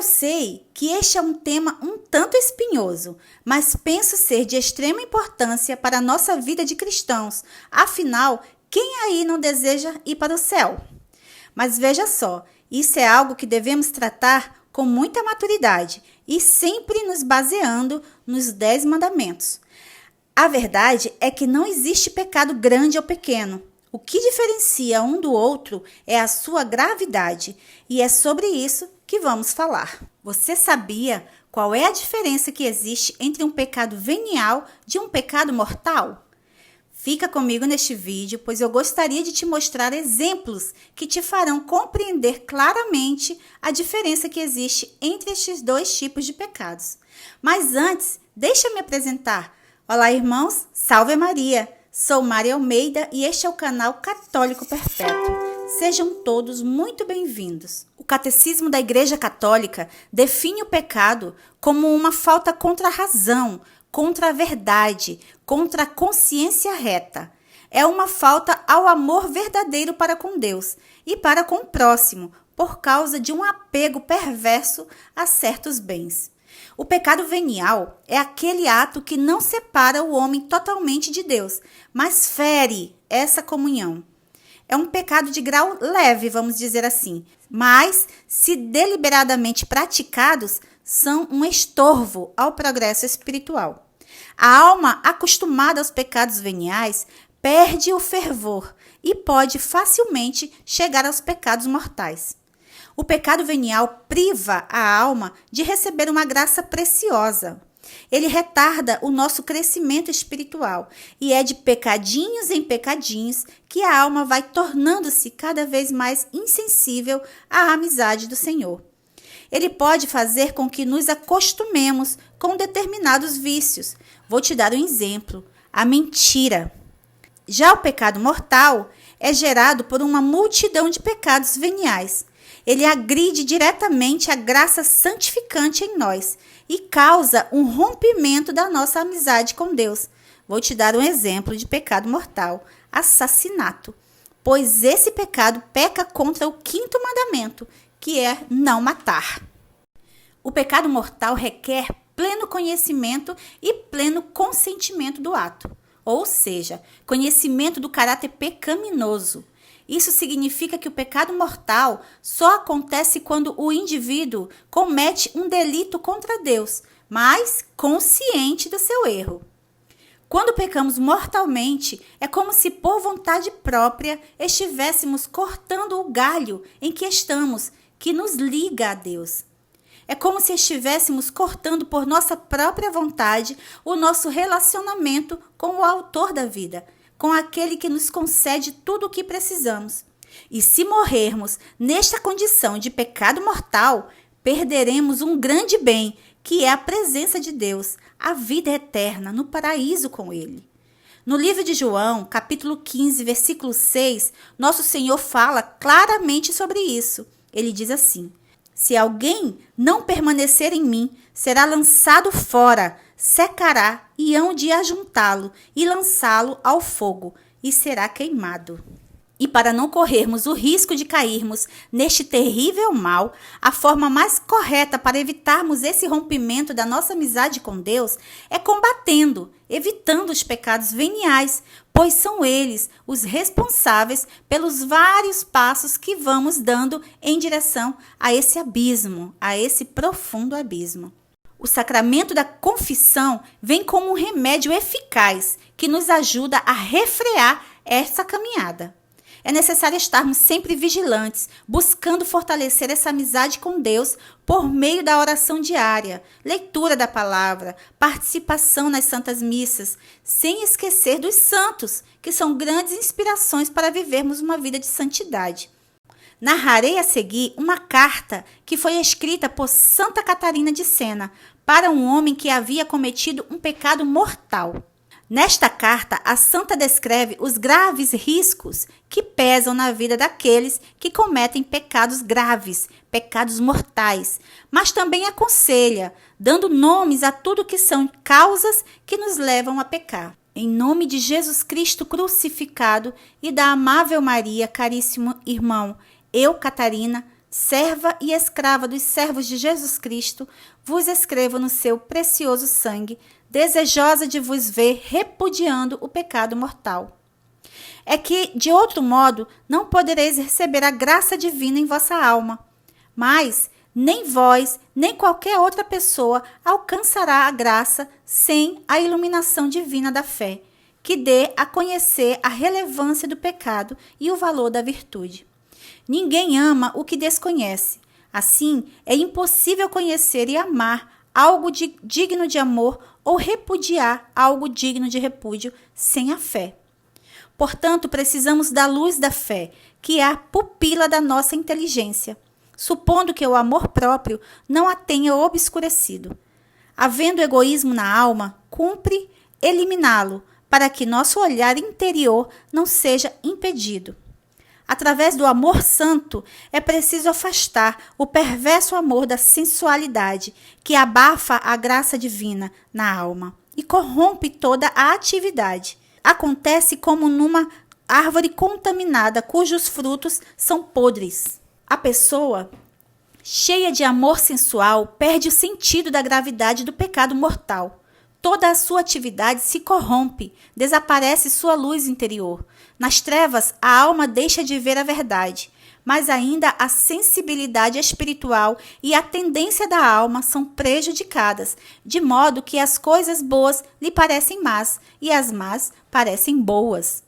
Eu sei que este é um tema um tanto espinhoso, mas penso ser de extrema importância para a nossa vida de cristãos. Afinal, quem aí não deseja ir para o céu? Mas veja só, isso é algo que devemos tratar com muita maturidade e sempre nos baseando nos 10 mandamentos. A verdade é que não existe pecado grande ou pequeno. O que diferencia um do outro é a sua gravidade, e é sobre isso que vamos falar. Você sabia qual é a diferença que existe entre um pecado venial de um pecado mortal? Fica comigo neste vídeo, pois eu gostaria de te mostrar exemplos que te farão compreender claramente a diferença que existe entre estes dois tipos de pecados. Mas antes, deixa eu me apresentar. Olá, irmãos, salve Maria! Sou Maria Almeida e este é o canal Católico Perpétuo. Sejam todos muito bem-vindos. O Catecismo da Igreja Católica define o pecado como uma falta contra a razão, contra a verdade, contra a consciência reta. É uma falta ao amor verdadeiro para com Deus e para com o próximo, por causa de um apego perverso a certos bens. O pecado venial é aquele ato que não separa o homem totalmente de Deus, mas fere essa comunhão. É um pecado de grau leve, vamos dizer assim, mas, se deliberadamente praticados, são um estorvo ao progresso espiritual. A alma acostumada aos pecados veniais perde o fervor e pode facilmente chegar aos pecados mortais. O pecado venial priva a alma de receber uma graça preciosa. Ele retarda o nosso crescimento espiritual e é de pecadinhos em pecadinhos que a alma vai tornando-se cada vez mais insensível à amizade do Senhor. Ele pode fazer com que nos acostumemos com determinados vícios. Vou te dar um exemplo: a mentira. Já o pecado mortal é gerado por uma multidão de pecados veniais. Ele agride diretamente a graça santificante em nós e causa um rompimento da nossa amizade com Deus. Vou te dar um exemplo de pecado mortal: assassinato. Pois esse pecado peca contra o 5º mandamento, que é não matar. O pecado mortal requer pleno conhecimento e pleno consentimento do ato, ou seja, conhecimento do caráter pecaminoso. Isso significa que o pecado mortal só acontece quando o indivíduo comete um delito contra Deus, mas consciente do seu erro. Quando pecamos mortalmente, é como se por vontade própria estivéssemos cortando o galho em que estamos, que nos liga a Deus. É como se estivéssemos cortando por nossa própria vontade o nosso relacionamento com o autor da vida, com aquele que nos concede tudo o que precisamos. E se morrermos nesta condição de pecado mortal, perderemos um grande bem, que é a presença de Deus, a vida eterna no paraíso com Ele. No livro de João, capítulo 15, versículo 6, nosso Senhor fala claramente sobre isso. Ele diz assim: se alguém não permanecer em mim, será lançado fora, secará, e hão de ajuntá-lo e lançá-lo ao fogo, e será queimado. E para não corrermos o risco de cairmos neste terrível mal, a forma mais correta para evitarmos esse rompimento da nossa amizade com Deus é combatendo, evitando os pecados veniais, pois são eles os responsáveis pelos vários passos que vamos dando em direção a esse abismo, a esse profundo abismo. O sacramento da confissão vem como um remédio eficaz que nos ajuda a refrear essa caminhada. É necessário estarmos sempre vigilantes, buscando fortalecer essa amizade com Deus por meio da oração diária, leitura da palavra, participação nas santas missas, sem esquecer dos santos, que são grandes inspirações para vivermos uma vida de santidade. Narrarei a seguir uma carta que foi escrita por Santa Catarina de Sena para um homem que havia cometido um pecado mortal. Nesta carta, a santa descreve os graves riscos que pesam na vida daqueles que cometem pecados graves, pecados mortais, mas também aconselha, dando nomes a tudo que são causas que nos levam a pecar. Em nome de Jesus Cristo crucificado e da amável Maria, caríssimo irmão, eu, Catarina, serva e escrava dos servos de Jesus Cristo, vos escrevo no seu precioso sangue, desejosa de vos ver repudiando o pecado mortal. É que, de outro modo, não podereis receber a graça divina em vossa alma. Mas nem vós, nem qualquer outra pessoa alcançará a graça sem a iluminação divina da fé, que dê a conhecer a relevância do pecado e o valor da virtude. Ninguém ama o que desconhece. Assim, é impossível conhecer e amar algo digno de amor ou repudiar algo digno de repúdio sem a fé. Portanto, precisamos da luz da fé, que é a pupila da nossa inteligência, supondo que o amor próprio não a tenha obscurecido. Havendo egoísmo na alma, cumpre eliminá-lo, para que nosso olhar interior não seja impedido. Através do amor santo, é preciso afastar o perverso amor da sensualidade, que abafa a graça divina na alma e corrompe toda a atividade. Acontece como numa árvore contaminada, cujos frutos são podres. A pessoa, cheia de amor sensual, perde o sentido da gravidade do pecado mortal. Toda a sua atividade se corrompe, desaparece sua luz interior. Nas trevas, a alma deixa de ver a verdade, mas ainda a sensibilidade espiritual e a tendência da alma são prejudicadas, de modo que as coisas boas lhe parecem más e as más parecem boas.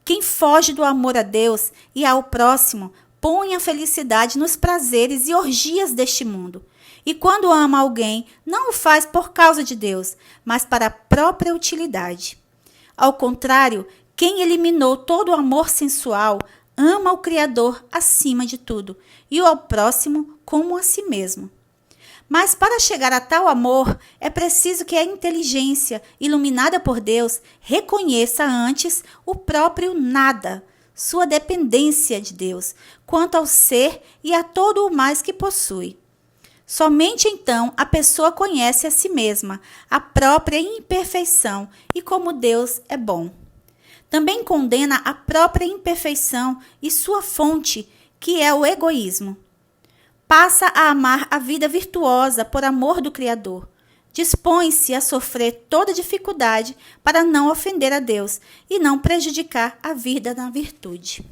Quem foge do amor a Deus e ao próximo, põe a felicidade nos prazeres e orgias deste mundo. E quando ama alguém, não o faz por causa de Deus, mas para a própria utilidade. Ao contrário, quem eliminou todo o amor sensual, ama o Criador acima de tudo, e ao próximo como a si mesmo. Mas para chegar a tal amor, é preciso que a inteligência, iluminada por Deus, reconheça antes o próprio nada, sua dependência de Deus, quanto ao ser e a todo o mais que possui. Somente então a pessoa conhece a si mesma, a própria imperfeição e como Deus é bom. Também condena a própria imperfeição e sua fonte, que é o egoísmo. Passa a amar a vida virtuosa por amor do Criador. Dispõe-se a sofrer toda dificuldade para não ofender a Deus e não prejudicar a vida na virtude.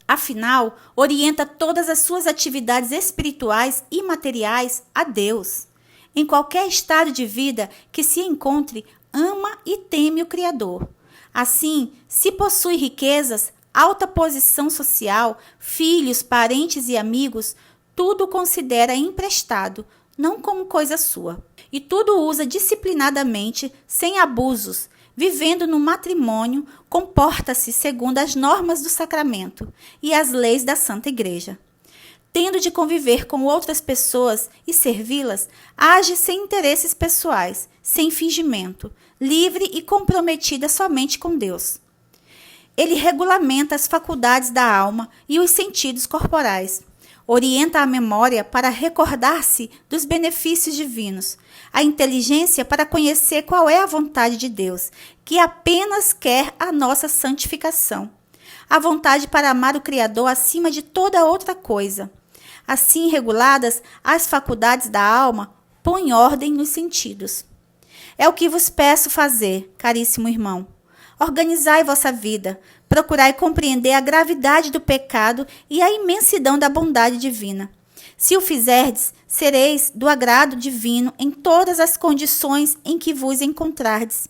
Afinal, orienta todas as suas atividades espirituais e materiais a Deus. Em qualquer estado de vida que se encontre, ama e teme o Criador. Assim, se possui riquezas, alta posição social, filhos, parentes e amigos, tudo considera emprestado, não como coisa sua. E tudo usa disciplinadamente, sem abusos. Vivendo no matrimônio, comporta-se segundo as normas do sacramento e as leis da Santa Igreja. Tendo de conviver com outras pessoas e servi-las, age sem interesses pessoais, sem fingimento, livre e comprometida somente com Deus. Ele regulamenta as faculdades da alma e os sentidos corporais. Orienta a memória para recordar-se dos benefícios divinos, a inteligência para conhecer qual é a vontade de Deus, que apenas quer a nossa santificação, a vontade para amar o Criador acima de toda outra coisa. Assim reguladas, as faculdades da alma põem ordem nos sentidos. É o que vos peço fazer, caríssimo irmão. Organizai vossa vida, procurai compreender a gravidade do pecado e a imensidão da bondade divina. Se o fizerdes, sereis do agrado divino em todas as condições em que vos encontrardes.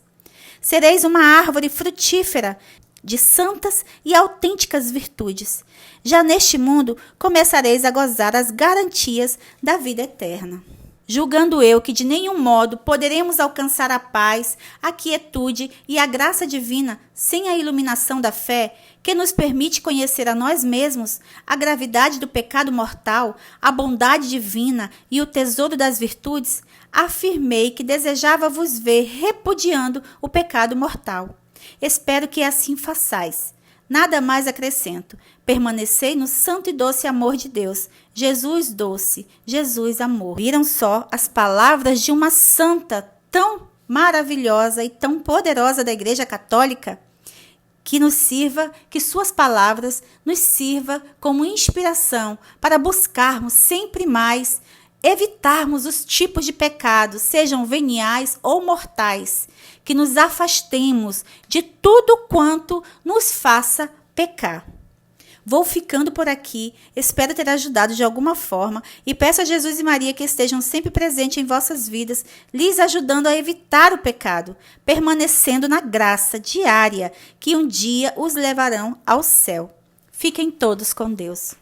Sereis uma árvore frutífera de santas e autênticas virtudes. Já neste mundo começareis a gozar as garantias da vida eterna. Julgando eu que de nenhum modo poderemos alcançar a paz, a quietude e a graça divina sem a iluminação da fé, que nos permite conhecer a nós mesmos, a gravidade do pecado mortal, a bondade divina e o tesouro das virtudes, afirmei que desejava vos ver repudiando o pecado mortal. Espero que assim façais. Nada mais acrescento. Permanecei no santo e doce amor de Deus. Jesus doce, Jesus amor. Viram só as palavras de uma santa tão maravilhosa e tão poderosa da Igreja Católica? que suas palavras nos sirva como inspiração para buscarmos sempre mais evitarmos os tipos de pecados, sejam veniais ou mortais, que nos afastemos de tudo quanto nos faça pecar. Vou ficando por aqui, espero ter ajudado de alguma forma e peço a Jesus e Maria que estejam sempre presentes em vossas vidas, lhes ajudando a evitar o pecado, permanecendo na graça diária que um dia os levarão ao céu. Fiquem todos com Deus.